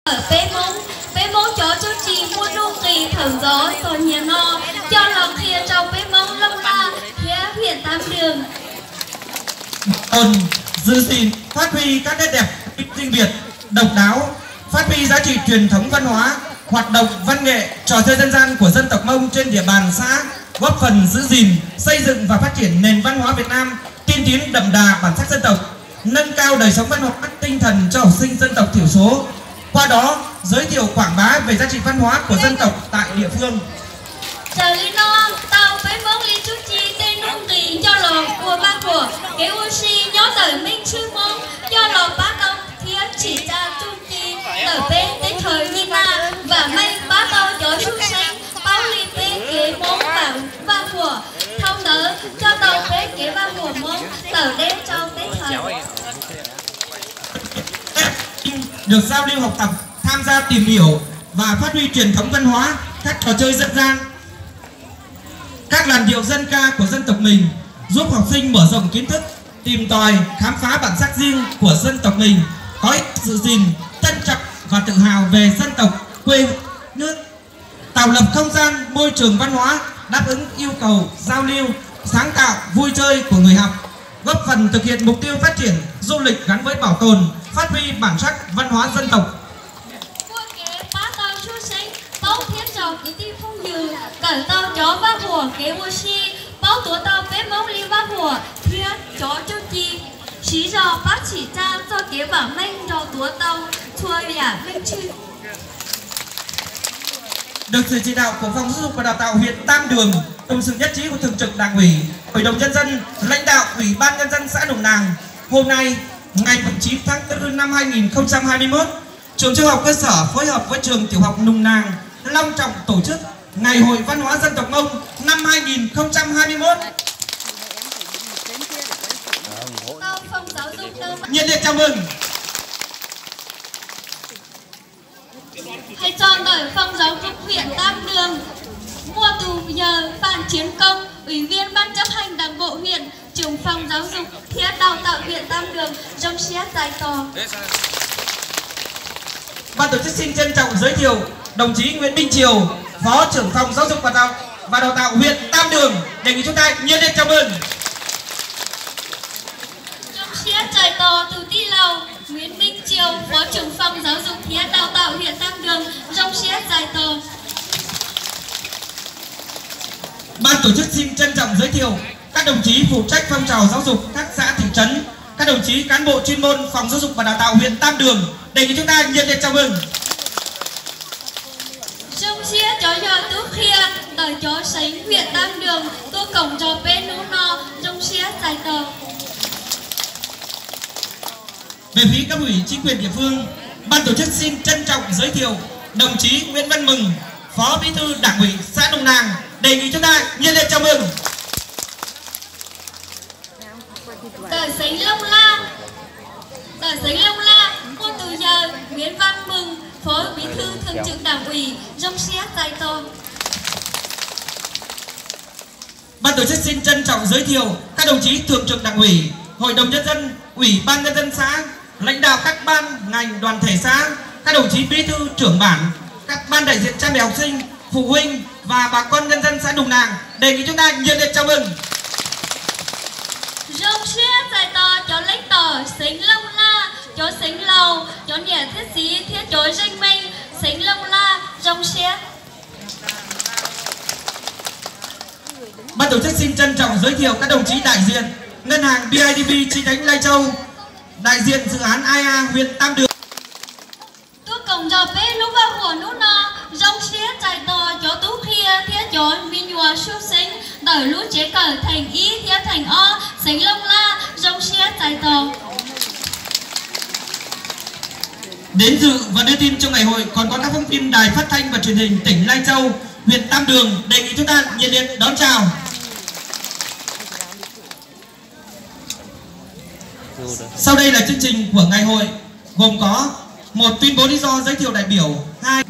ở bé mông cho chú chị mua đu kỳ thở gió rồi hiền no cho lòng kia trong bé mông lông la phía huyện Tam Đường. Giữ gìn phát huy các nét đẹp riêng biệt độc đáo, phát huy giá trị truyền thống văn hóa, hoạt động văn nghệ trò chơi dân gian của dân tộc Mông trên địa bàn xã, góp phần giữ gìn, xây dựng và phát triển nền văn hóa Việt Nam tiên tiến đậm đà bản sắc dân tộc, nâng cao đời sống văn hóa tinh thần cho học sinh dân tộc thiểu số, qua đó giới thiệu quảng bá về giá trị văn hóa của dân tộc tại địa phương. Chờ lý no tàu với mông lý chú chi tên nông kỳ cho lò của ba của cái oxy nhó tới minh sư mông cho lò bá công thiết chỉ ra chú chi tới bên tới thời như ta và mây bá tàu cho chú xanh bao ly bê kế mông và ba của thông đỡ cho tàu bê kế ba của mông tới đêm trong tới thời. Được giao lưu học tập, tham gia tìm hiểu và phát huy truyền thống văn hóa, các trò chơi dân gian, các làn điệu dân ca của dân tộc mình, giúp học sinh mở rộng kiến thức, tìm tòi, khám phá bản sắc riêng của dân tộc mình, có sự gìn, trân trọng và tự hào về dân tộc, quê nước, tạo lập không gian, môi trường văn hóa đáp ứng yêu cầu giao lưu, sáng tạo, vui chơi của người học, góp phần thực hiện mục tiêu phát triển du lịch gắn với bảo tồn, phát huy bản sắc văn hóa dân tộc. Báu thiết trò cái tim phong dư cẩn tao chó ba hùa kế oxy báu tố tao bé mông ly ba hùa thiết chó cho chi xí rò bác chỉ ra cho kế bảo mênh rò tố tao chua lẻ mênh chư. Được sự chỉ đạo của Phòng Giáo dục và Đào tạo huyện Tam Đường cùng sự nhất trí của Thường trực Đảng ủy, Hội đồng Nhân dân, lãnh đạo Ủy ban Nhân dân xã Nùng Nàng, hôm nay ngày 9 tháng 4 năm 2021, trường Trung học cơ sở phối hợp với trường Tiểu học Nùng Nàng long trọng tổ chức Ngày hội Văn hóa dân tộc Mông năm 2021. Nhiệt liệt chào mừng. Hãy chọn đời Phòng Giáo dục huyện Tam Đường, mùa tù nhờ Phan Chiến Công, Ủy viên Ban chấp hành Đảng bộ huyện, trưởng Phòng Giáo dục thiết đào tạo huyện Tam Đường, trong xét giải tò. Ban tổ chức xin trân trọng giới thiệu đồng chí Nguyễn Minh Triều, Phó trưởng Phòng Giáo dục và Đào tạo huyện Tam Đường, đề nghị chúng ta nhiệt liệt chào mừng. Trong xét giải tò từ Ti Lầu, Nguyễn Minh Triều, Phó trưởng Phòng Giáo dục thiết đào tạo huyện Tam Đường, trong xét giải tò. Ban tổ chức xin trân trọng giới thiệu các đồng chí phụ trách phong trào giáo dục các xã thị trấn, các đồng chí cán bộ chuyên môn Phòng Giáo dục và Đào tạo huyện Tam Đường, đề nghị chúng ta nhiệt liệt chào mừng. Trong xía chó giò tú khia, tờ chó sánh huyện Tam Đường, tô cổng trò bên nú no, trong xía giải tờ. Về phía cấp ủy chính quyền địa phương, ban tổ chức xin trân trọng giới thiệu đồng chí Nguyễn Văn Mừng, Phó Bí thư Đảng ủy xã Nùng Nàng, đề nghị chúng ta nhiệt liệt chào mừng. Tờ sánh Long La, cô từ giờ Nguyễn Văn Mừng, Phó Bí thư Thường trực Đảng ủy, trong xía giải tờ. Ban tổ chức xin trân trọng giới thiệu các đồng chí Thường trực Đảng ủy, Hội đồng Nhân dân, Ủy ban Nhân dân xã, lãnh đạo các ban ngành đoàn thể xã, các đồng chí bí thư trưởng bản, các ban đại diện cha mẹ học sinh, phụ huynh và bà con nhân dân xã Nùng Nàng, đề nghị chúng ta nhiệt liệt chào mừng. Trong xía giải tờ chó lãnh tờ sánh Long La, chó sánh Lầu, chó nhẹ thiết sĩ thiết chó danh minh sánh Long La, trong xía. Ban tổ chức xin trân trọng giới thiệu các đồng chí đại diện Ngân hàng BIDV chi nhánh Lai Châu, đại diện dự án IA huyện Tam Đường. Tôi cổng trò bé lúc ba hùa nú no, trong xía giải tờ chó tú khia thiết chó minh nhùa su sánh, đợi lũ chế cờ thành ý thiết thành o, sánh Long La, trong xía giải tờ. Đến dự và đưa tin trong ngày hội còn có các phóng viên Đài Phát thanh và Truyền hình tỉnh Lai Châu, huyện Tam Đường, đề nghị chúng ta nhiệt liệt đón chào. Sau đây là chương trình của ngày hội, gồm có một tuyên bố lý do giới thiệu đại biểu, 2